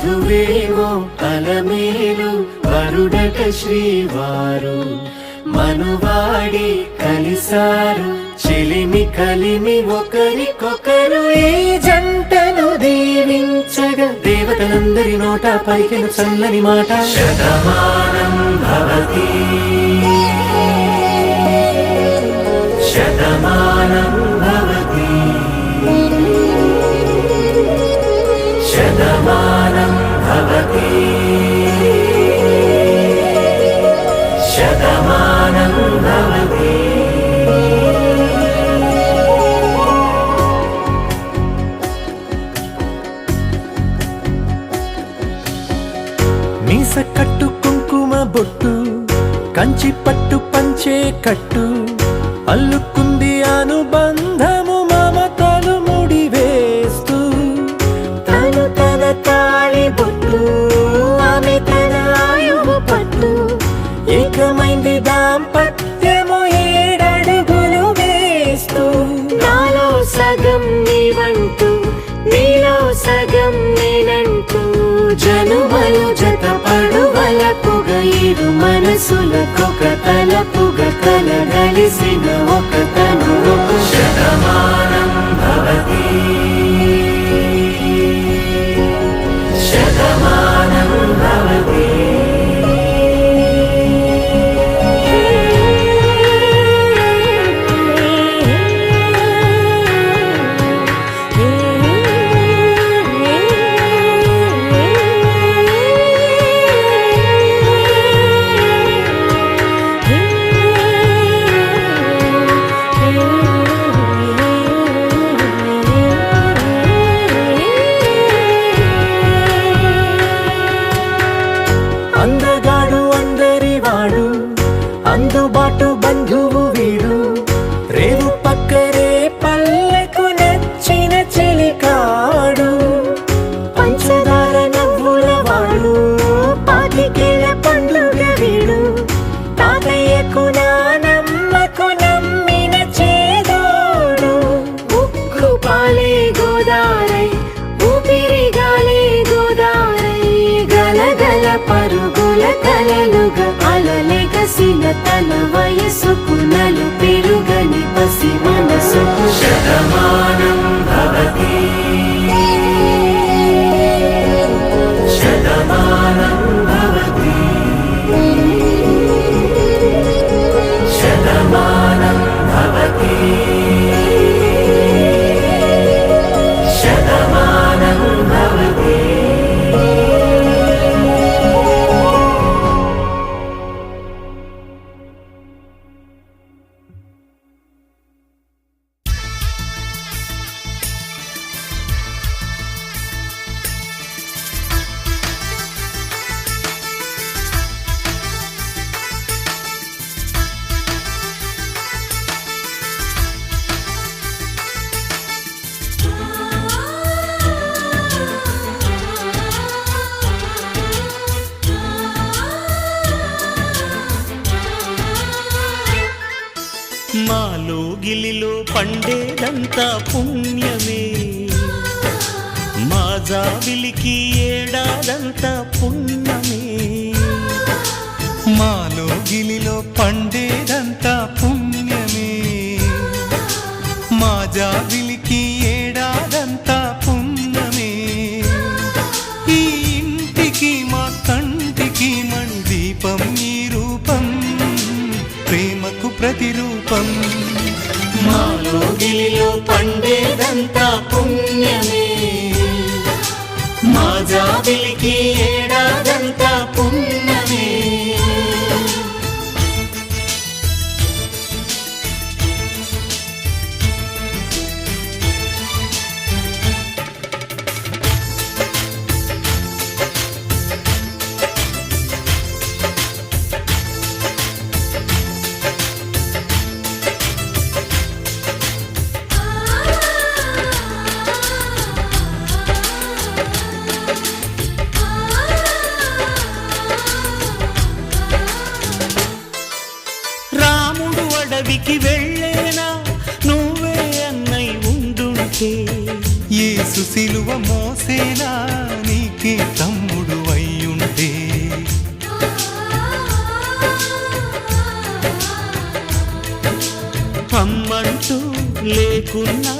వధువేవో అలమేలు వరుడట శ్రీవారు మనువాడి కలిసారు చెలిమి కలిమి ఒకరికొకరు ఈ జంటను దీవించగా దేవతలందరి నోట పలికిన చల్లని మాట శతమానం భవతి శతమానం భవతి శతమానం భవతి శతమానం భవతి. మీస కట్టు కుంకుమ బొట్టు కంచి పట్టు పంచే కట్టు అల్లుకుంది అనుబంధము మమతలు ముడివేస్తూ తను తన తాళి బొట్టు ఆమె తన ఆయువు పట్టు ఏకమైంది దాంపత్యము 7 అడుగులు వేస్తూ నాలో సగం నీవంటూ నీలో సగం నేనంటూ జనుమలు జతపడువలపుగ ఇరు మనసులకొక తలపుగ కలగలిసిన ఒక తను శతమానం భవతి శతమానం భవతి. అందగాడు అందరివాడు అందుబాటు బంధువు వీడు రేవు పక్కరే పల్లెకు నచ్చిన చెలికాడు పంచదార నవ్వుల వాడు పాతికేల పండుగ వీడు తాతయ్యకు నానమ్మకు నమ్మిన చేదోడు ఉక్కు పాలే గోదారై ఊపిరిగాలే గోదారై గలగల పరుగుల కలలుగా అలలెగసిన తన వయసుకు నలు పెరుగని పసి మనసుకు శతమానం భవతి శతమానం భవతి శతమానం భవతి శతమానం భవతి. మాలో గిలిలో పండేదంతా పుణ్యమే మా జాబిలికి ఏడాదంతా పుణ్యమే మాలో గిలిలో పండేదంతా పుణ్యమే మా జాబిలికి ఏడాదంతా పుణ్యమే ఈ ఇంటికి మా కంటికి మణి దీపం ఈ రూపం ప్రేమకు ప్రతిరూపం మాలో గిలిలో పండేదంతా పుణ్యమే మా జాబిలికి ఏడాదంతా పుణ్యమే. అడవికి వెళ్ళేనా నువ్వే అన్నై ఉండుంటే యేసు సిలువ మోసేనా నీ నీకే తమ్ముడు అయ్యుంటే అమ్మంటూ లేకున్నా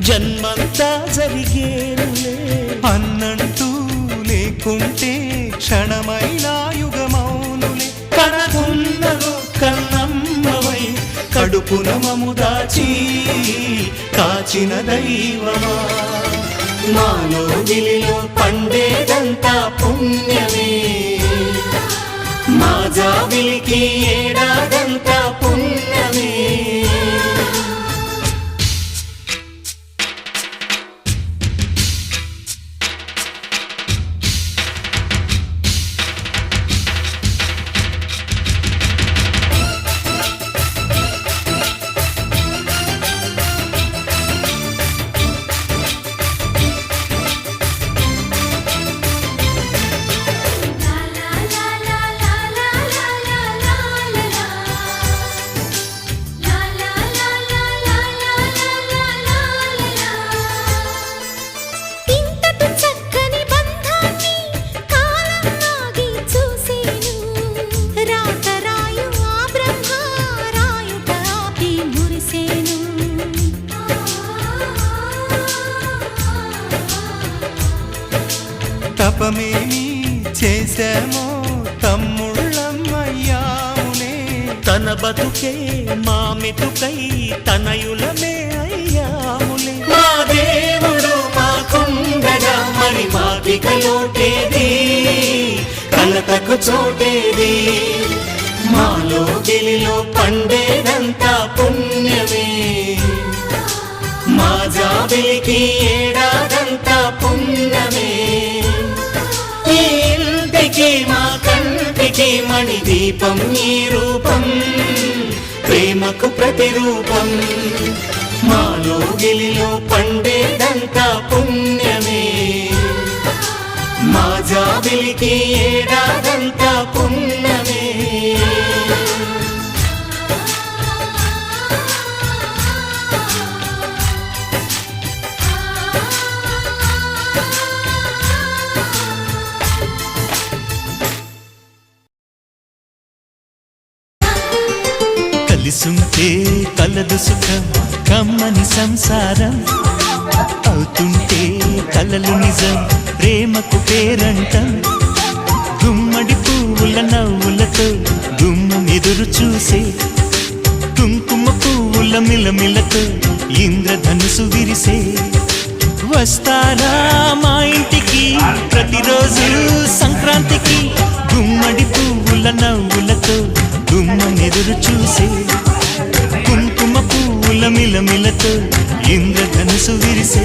జన్మంతా జరిగేనులే, అన్నంటూ లేకుంటే క్షణమైనా యుగమౌనులే. కనకున్నదో కన్నమ్మవై కడుపున మము దాచి కాచిన దైవమా, మాలో గిలిలో పండేదంతా పుణ్యమే, మా జాబిలికి ఏడాదంతా పుణ్యమే. తపమేమి చేశామో తమ్ముళ్ళమ్మయ్యామునే, తన బతుకే మా మెతుకై తనయులమే అయ్యాములే. మా దేవుడు మాకుండగా మరి మాకిక లోటేది, కలతకు చోటేది, మాలో గిలిలో పండేదంతా పుణ్యమే, మా జాబిలికి ఏడాదంతా పుణ్యమే. ఈ ఇంటికి మా కంటికి మణి దీపం ఈ రూపం, ప్రేమకు ప్రతిరూపం, మాలో గిలిలో పండేదంతా పుణ్యమే, మా జాబిలికి ఏడాదంతా పుణ్యమే. కలిసుంటే కలదు సుఖం కమ్మని సంసారం, అవుతుంటే కలలు నిజం ప్రేమకు పేరంటం. గుమ్మడి పువ్వుల నవ్వులతో గుమ్మం ఎదురు చూసే, కుంకుమ పువ్వుల మిలమిలతో ఇంద్రధనుసు విరిసే. వస్తారా మా ఇంటికి ప్రతిరోజు సంక్రాంతికి, గుమ్మడి పువ్వుల నవ్వులతో గుమ్మం ఎదురు చూసే, కుంకుమ పువ్వుల మిలమిలతో ఇంద్రధనుసు విరిసే.